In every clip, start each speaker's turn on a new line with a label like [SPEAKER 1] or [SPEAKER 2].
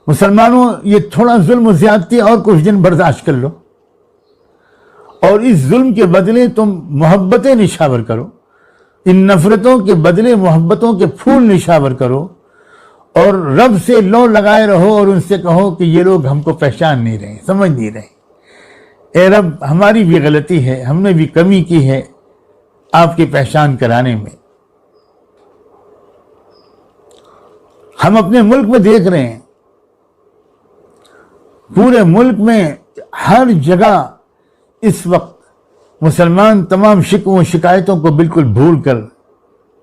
[SPEAKER 1] مسلمانوں یہ تھوڑا ظلم و زیادتی اور کچھ دن برداشت کر لو، اور اس ظلم کے بدلے تم محبتیں نشاور کرو، ان نفرتوں کے بدلے محبتوں کے پھول نشاور کرو، اور رب سے لو لگائے رہو اور ان سے کہو کہ یہ لوگ ہم کو پہچان نہیں رہے، سمجھ نہیں رہے، اے رب ہماری بھی غلطی ہے، ہم نے بھی کمی کی ہے آپ کی پہچان کرانے میں۔ ہم اپنے ملک میں دیکھ رہے ہیں، پورے ملک میں ہر جگہ اس وقت مسلمان تمام شکووں و شکایتوں کو بالکل بھول کر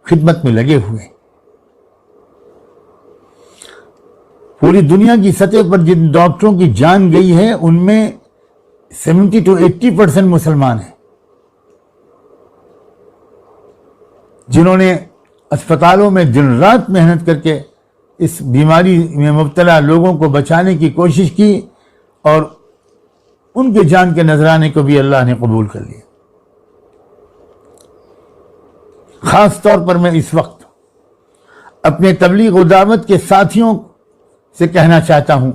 [SPEAKER 1] خدمت میں لگے ہوئے ہیں۔ پوری دنیا کی سطح پر جن ڈاکٹروں کی جان گئی ہے ان میں 70 to 80% مسلمان ہیں، جنہوں نے اسپتالوں میں دن رات محنت کر کے اس بیماری میں مبتلا لوگوں کو بچانے کی کوشش کی، اور ان کے جان کے نذرانے کو بھی اللہ نے قبول کر لیا۔ خاص طور پر میں اس وقت اپنے تبلیغ و دعوت کے ساتھیوں سے کہنا چاہتا ہوں،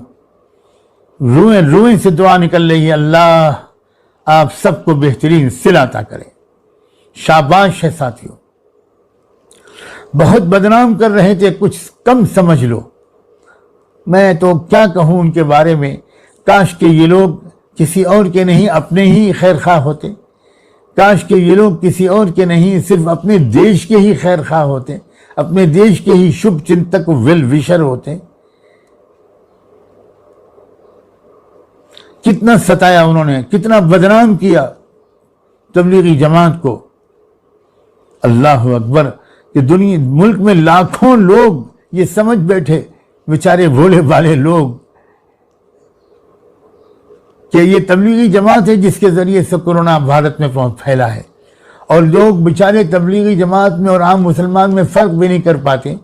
[SPEAKER 1] روئیں روئیں سے دعا نکل رہی ہے، اللہ آپ سب کو بہترین صلہ عطا کرے۔ شاباش ہے ساتھیوں، بہت بدنام کر رہے تھے، کچھ کم سمجھ لو۔ میں تو کیا کہوں ان کے بارے میں، کاش کہ یہ لوگ کسی اور کے نہیں اپنے ہی خیر خواہ ہوتے، کاش کہ یہ لوگ کسی اور کے نہیں صرف اپنے دیش کے ہی خیر خواہ ہوتے، اپنے دیش کے ہی شبھ چنتک ویل وشر ہوتے۔ کتنا ستایا انہوں نے، کتنا بدنام کیا تبلیغی جماعت کو۔ اللہ اکبر کہ ملک میں لاکھوں لوگ یہ سمجھ بیٹھے، بیچارے بھولے بھالے لوگ، کہ یہ تبلیغی جماعت ہے جس کے ذریعے سے کورونا بھارت میں پھیلا ہے، اور لوگ بیچارے تبلیغی جماعت میں اور عام مسلمان میں فرق بھی نہیں کر پاتے۔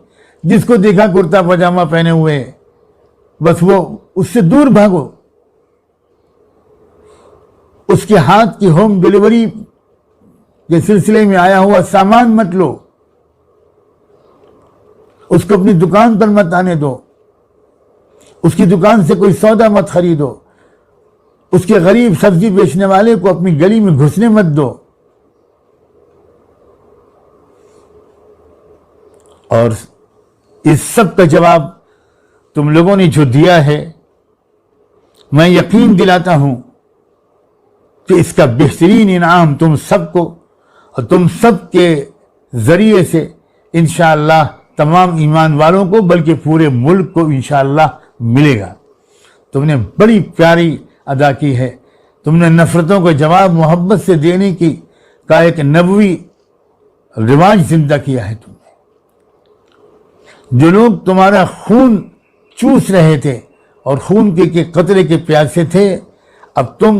[SPEAKER 1] جس کو دیکھا کرتا پاجامہ پہنے ہوئے، بس وہ اس سے دور بھاگو، اس کے ہاتھ کی ہوم ڈیلیوری کے سلسلے میں آیا ہوا سامان مت لو، اس کو اپنی دکان پر مت آنے دو، اس کی دکان سے کوئی سودا مت خریدو، اس کے غریب سبزی بیچنے والے کو اپنی گلی میں گھسنے مت دو۔ اور اس سب کا جواب تم لوگوں نے جو دیا ہے، میں یقین دلاتا ہوں کہ اس کا بہترین انعام تم سب کو اور تم سب کے ذریعے سے انشاءاللہ تمام ایمان والوں کو، بلکہ پورے ملک کو انشاءاللہ ملے گا۔ تم نے بڑی پیاری ادا کی ہے، تم نے نفرتوں کو جواب محبت سے دینے کی کا ایک نبوی رواج زندہ کیا ہے۔ تم نے جو لوگ تمہارا خون چوس رہے تھے اور خون کے قطرے کے پیاسے تھے، اب تم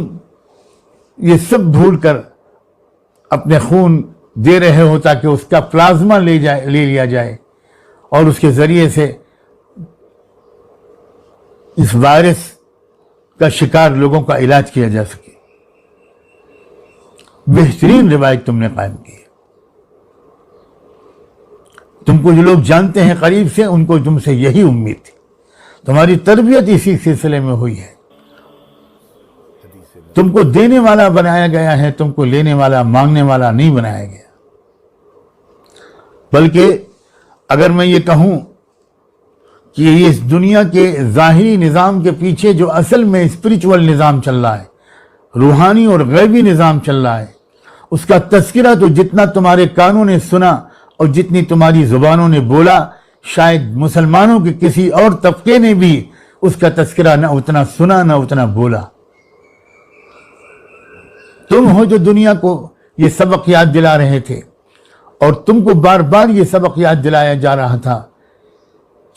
[SPEAKER 1] یہ سب بھول کر اپنے خون دے رہے ہو تاکہ اس کا پلازما لے لیا جائے اور اس کے ذریعے سے اس وائرس کا شکار لوگوں کا علاج کیا جا سکے۔ بہترین روایت تم نے قائم کی ہے۔ تم کو جو لوگ جانتے ہیں قریب سے، ان کو تم سے یہی امید تھی، تمہاری تربیت اسی سلسلے میں ہوئی ہے۔ تم کو دینے والا بنایا گیا ہے، تم کو لینے والا مانگنے والا نہیں بنایا گیا۔ بلکہ اگر میں یہ کہوں کہ اس دنیا کے ظاہری نظام کے پیچھے جو اصل میں اسپریچول نظام چل رہا ہے، روحانی اور غیبی نظام چل رہا ہے، اس کا تذکرہ تو جتنا تمہارے کانوں نے سنا اور جتنی تمہاری زبانوں نے بولا، شاید مسلمانوں کے کسی اور طبقے نے بھی اس کا تذکرہ نہ اتنا سنا نہ اتنا بولا۔ تم ہو جو دنیا کو یہ سبق یاد دلا رہے تھے، اور تم کو بار بار یہ سبق یاد دلایا جا رہا تھا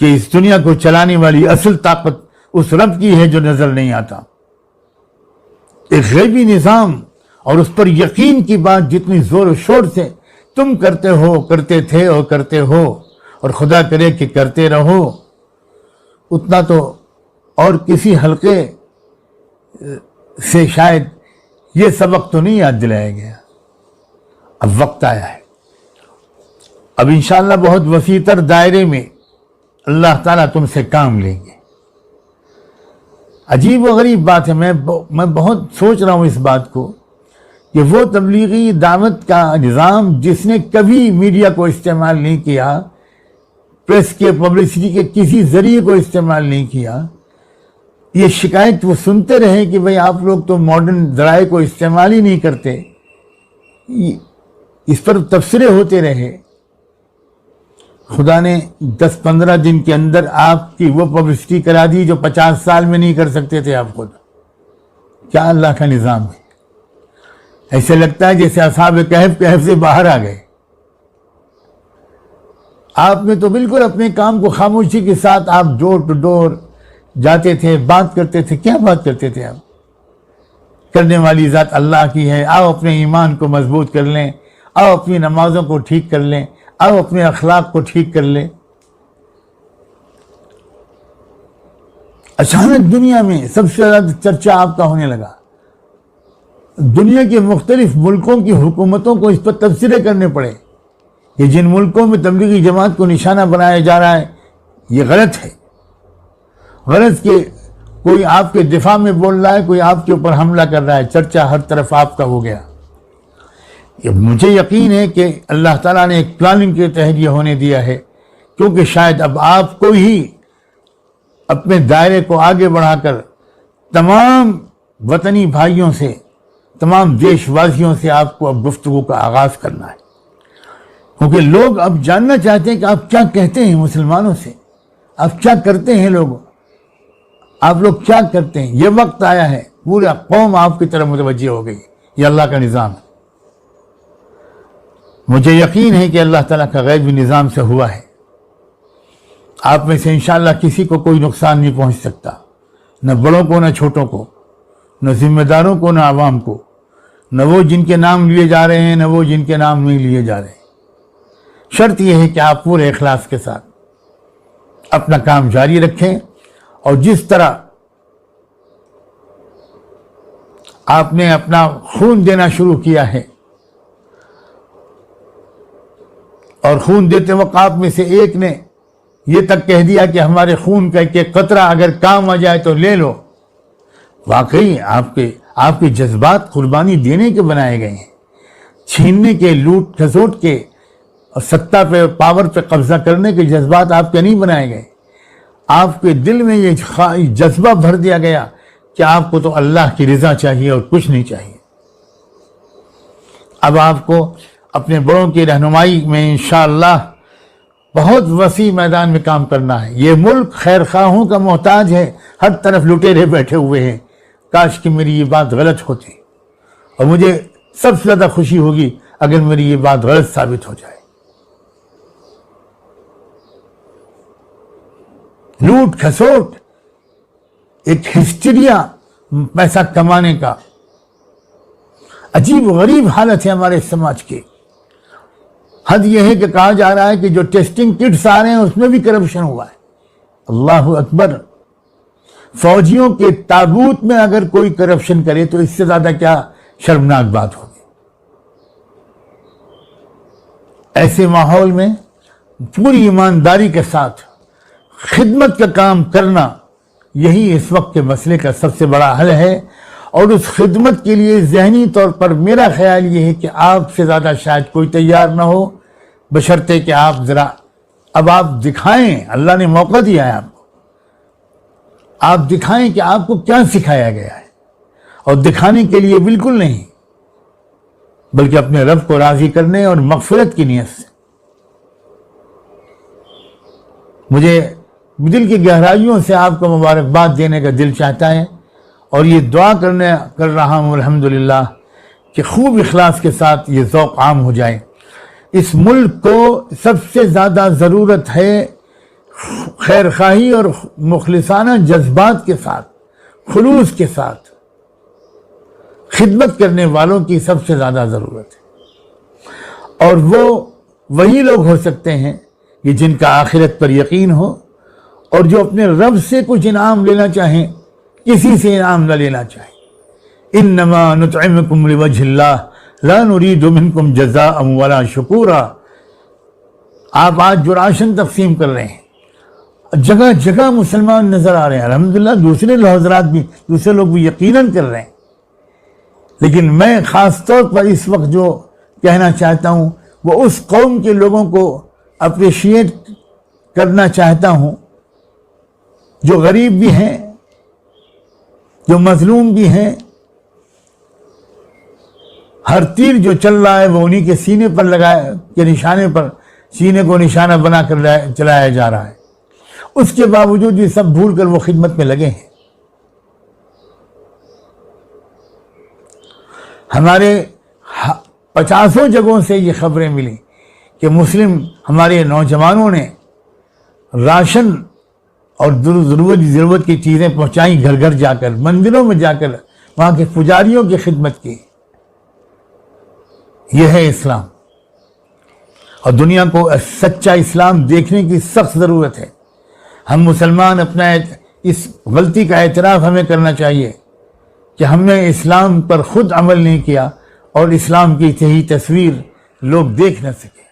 [SPEAKER 1] کہ اس دنیا کو چلانے والی اصل طاقت اس رب کی ہے جو نظر نہیں آتا۔ ایک غیبی نظام اور اس پر یقین کی بات جتنی زور و شور سے تم کرتے ہو، کرتے تھے اور کرتے ہو، اور خدا کرے کہ کرتے رہو، اتنا تو اور کسی حلقے سے شاید یہ سبق تو نہیں یاد دلایا گیا۔ اب وقت آیا ہے، اب انشاءاللہ بہت وسیع تر دائرے میں اللہ تعالیٰ تم سے کام لیں گے۔ عجیب و غریب بات ہے، میں بہت سوچ رہا ہوں اس بات کو کہ وہ تبلیغی دعوت کا نظام جس نے کبھی میڈیا کو استعمال نہیں کیا، پریس کے پبلسٹی کے کسی ذریعے کو استعمال نہیں کیا، یہ شکایت وہ سنتے رہے کہ بھئی آپ لوگ تو ماڈرن ذرائع کو استعمال ہی نہیں کرتے، اس پر تبصرے ہوتے رہے۔ خدا نے 10-15 دن کے اندر آپ کی وہ پبلسٹی کرا دی جو 50 سال میں نہیں کر سکتے تھے آپ خود۔ کیا اللہ کا نظام ہے! ایسے لگتا ہے جیسے اصحاب کہف سے باہر آ گئے۔ آپ نے تو بالکل اپنے کام کو خاموشی کے ساتھ آپ ڈور ٹو ڈور جاتے تھے، بات کرتے تھے۔ کیا بات کرتے تھے آپ؟ کرنے والی ذات اللہ کی ہے، آؤ اپنے ایمان کو مضبوط کر لیں، آؤ اپنی نمازوں کو ٹھیک کر لیں، آؤ اپنے اخلاق کو ٹھیک کر لیں۔ اچانک دنیا میں سب سے زیادہ چرچا آپ کا ہونے لگا، دنیا کے مختلف ملکوں کی حکومتوں کو اس پر تبصرے کرنے پڑے کہ جن ملکوں میں تبلیغی جماعت کو نشانہ بنایا جا رہا ہے یہ غلط ہے۔ غلط کہ کوئی آپ کے دفاع میں بول رہا ہے، کوئی آپ کے اوپر حملہ کر رہا ہے، چرچا ہر طرف آپ کا ہو گیا۔ مجھے یقین ہے کہ اللہ تعالیٰ نے ایک پلاننگ کے تحت یہ ہونے دیا ہے، کیونکہ شاید اب آپ کو ہی اپنے دائرے کو آگے بڑھا کر تمام وطنی بھائیوں سے، تمام دیش واسیوں سے آپ کو اب گفتگو کا آغاز کرنا ہے، کیونکہ لوگ اب جاننا چاہتے ہیں کہ آپ کیا کہتے ہیں مسلمانوں سے، آپ کیا کرتے ہیں، آپ لوگ کیا کرتے ہیں۔ یہ وقت آیا ہے، پورا قوم آپ کی طرف متوجہ ہو گئی۔ یہ اللہ کا نظام ہے۔ مجھے یقین ہے کہ اللہ تعالیٰ کا غیبی نظام سے ہوا ہے۔ آپ میں سے انشاءاللہ کسی کو کوئی نقصان نہیں پہنچ سکتا، نہ بڑوں کو نہ چھوٹوں کو، نہ ذمہ داروں کو نہ عوام کو، نہ وہ جن کے نام لیے جا رہے ہیں نہ وہ جن کے نام نہیں لیے جا رہے ہیں۔ شرط یہ ہے کہ آپ پورے اخلاص کے ساتھ اپنا کام جاری رکھیں، اور جس طرح آپ نے اپنا خون دینا شروع کیا ہے، اور خون دیتے وقت آپ میں سے ایک نے یہ تک کہہ دیا کہ ہمارے خون کا ایک قطرہ اگر کام آ جائے تو لے لو، واقعی آپ کے جذبات قربانی دینے کے بنائے گئے ہیں، چھیننے کے، لوٹ کھسوٹ کے اور سطح پہ، پاور پہ قبضہ کرنے کے جذبات آپ کے نہیں بنائے گئے۔ آپ کے دل میں یہ جذبہ بھر دیا گیا کہ آپ کو تو اللہ کی رضا چاہیے اور کچھ نہیں چاہیے۔ اب آپ کو اپنے بڑوں کی رہنمائی میں انشاءاللہ بہت وسیع میدان میں کام کرنا ہے۔ یہ ملک خیر خواہوں کا محتاج ہے، ہر طرف لٹیرے بیٹھے ہوئے ہیں۔ کاش کہ میری یہ بات غلط ہوتی، اور مجھے سب سے زیادہ خوشی ہوگی اگر میری یہ بات غلط ثابت ہو جائے۔ لوٹ کھسوٹ، ایک ہسٹیریا پیسہ کمانے کا، عجیب غریب حالت ہے ہمارے سماج کی۔ حد یہ ہے کہ کہا جا رہا ہے کہ جو ٹیسٹنگ کٹس آ رہے ہیں اس میں بھی کرپشن ہوا ہے۔ اللہ اکبر! فوجیوں کے تابوت میں اگر کوئی کرپشن کرے تو اس سے زیادہ کیا شرمناک بات ہوگی۔ ایسے ماحول میں پوری ایمانداری کے ساتھ خدمت کا کام کرنا، یہی اس وقت کے مسئلے کا سب سے بڑا حل ہے، اور اس خدمت کے لیے ذہنی طور پر میرا خیال یہ ہے کہ آپ سے زیادہ شاید کوئی تیار نہ ہو، بشرطے کہ آپ ذرا اب آپ دکھائیں، اللہ نے موقع دیا ہے آپ کو، آپ دکھائیں کہ آپ کو کیا سکھایا گیا ہے، اور دکھانے کے لیے بالکل نہیں بلکہ اپنے رب کو راضی کرنے اور مغفرت کی نیت سے۔ مجھے دل کی گہرائیوں سے آپ کو مبارکباد دینے کا دل چاہتا ہے، اور یہ دعا کر رہا ہوں الحمدللہ کہ خوب اخلاص کے ساتھ یہ ذوق عام ہو جائے۔ اس ملک کو سب سے زیادہ ضرورت ہے خیر خواہی اور مخلصانہ جذبات کے ساتھ، خلوص کے ساتھ خدمت کرنے والوں کی سب سے زیادہ ضرورت ہے، اور وہ وہی لوگ ہو سکتے ہیں کہ جن کا آخرت پر یقین ہو، اور جو اپنے رب سے کچھ انعام لینا چاہیں، کسی سے انعام نہ لینا چاہیں۔ انما نطعمکم لوجہ اللہ لا نرید منکم جزاء ولا شکورا۔ آپ آج جو راشن تقسیم کر رہے ہیں، جگہ جگہ مسلمان نظر آ رہے ہیں، الحمدللہ دوسرے حضرات بھی، دوسرے لوگ بھی یقیناً کر رہے ہیں، لیکن میں خاص طور پر اس وقت جو کہنا چاہتا ہوں وہ اس قوم کے لوگوں کو اپریشیٹ کرنا چاہتا ہوں جو غریب بھی ہیں، جو مظلوم بھی ہیں۔ ہر تیر جو چل رہا ہے وہ انہی کے سینے پر لگائے کے نشانے پر، سینے کو نشانہ بنا کر چلایا جا رہا ہے، اس کے باوجود یہ سب بھول کر وہ خدمت میں لگے ہیں۔ ہمارے 50 جگہوں سے یہ خبریں ملی کہ مسلم ہمارے نوجوانوں نے راشن اور ضرورت کی چیزیں پہنچائیں، گھر گھر جا کر، مندروں میں جا کر وہاں کے پجاریوں کی خدمت کی۔ یہ ہے اسلام، اور دنیا کو سچا اسلام دیکھنے کی سخت ضرورت ہے۔ ہم مسلمان اپنا اس غلطی کا اعتراف ہمیں کرنا چاہیے کہ ہم نے اسلام پر خود عمل نہیں کیا اور اسلام کی صحیح تصویر لوگ دیکھ نہ سکے۔